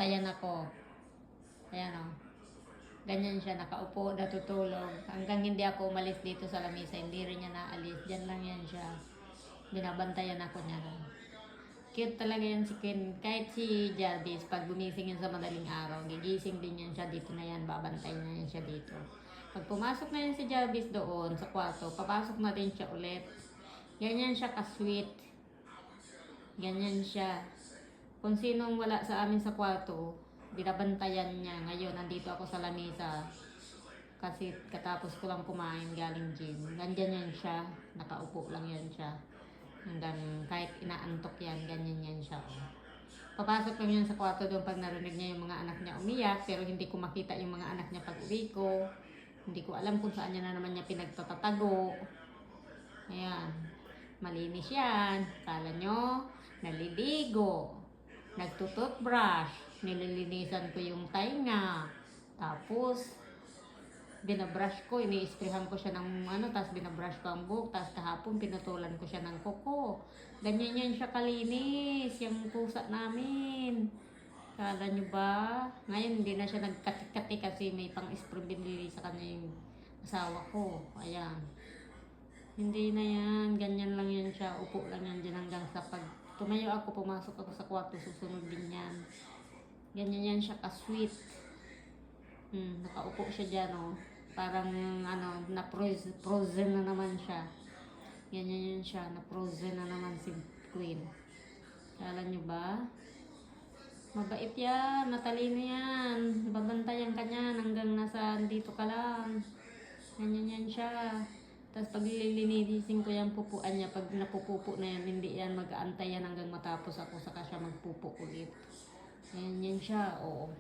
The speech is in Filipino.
binabantayan ako. Ayan o. Ganyan siya, nakaupo, natutulog. Hanggang hindi ako umalis dito sa lamisa, hindi rin niya naalis. Diyan lang yan siya. Binabantayan ako niya. Cute talaga yan si Queen. Kahit si Jarvis, pag gumising yan sa madaling araw, gigising din yan siya dito na yan, babantayan na yan siya dito. Pag pumasok na yan si Jarvis doon sa kwarto, papasok na din siya ulit. Ganyan siya ka-sweet. Ganyan siya. Kung sinong wala sa amin sa kwarto, binabantayan niya. Ngayon, nandito ako sa lamesa. Kasi katapos ko lang kumain galing gym. Ganyan yan siya. Nakaupo lang yan siya. Hanggang kahit inaantok yan, ganyan yan siya. Papasok lang yan sa kwarto doon pag narinig niya yung mga anak niya umiyak. Pero hindi ko makita yung mga anak niya pag uwi ko. Hindi ko alam kung saan niya na naman niya pinagtatatago. Ayan. Malinis yan. Kala nyo, naliligo. Nagtututbrush. Nililinisan ko yung tainga. Tapos, binabrush ko, ini-sprayhan ko siya ng tapos binabrush ko ang buhok, tapos kahapon pinutulan ko siya ng kuko. Ganyan yan siya kalinis, yung pusa namin. Kala nyo ba? Ngayon hindi na siya nagkati-kati kasi may pang-spray binili sa kanya yung asawa ko. Ayan. Hindi na yan, ganyan lang yan siya, upo lang yan dyan hanggang sa pag tumayo ako, pumasok ako sa kwarto, susunod din yan. Ganyan yan siya ka-sweet. Nakaupo siya dyan, oh. Parang, na-frozen na naman siya. Ganyan yan siya, na-frozen na naman si Queen. Kala nyo ba? Mabait yan, matalino yan. Babantayan ka niyan hanggang nasa dito ka lang. Ganyan yan siya. Tapos pag lilinisin ko yung pupuan niya, pag napupupo na yan, hindi yan mag-aantay yan hanggang matapos ako, saka siya magpupo ulit. Ganyan yan siya, oo.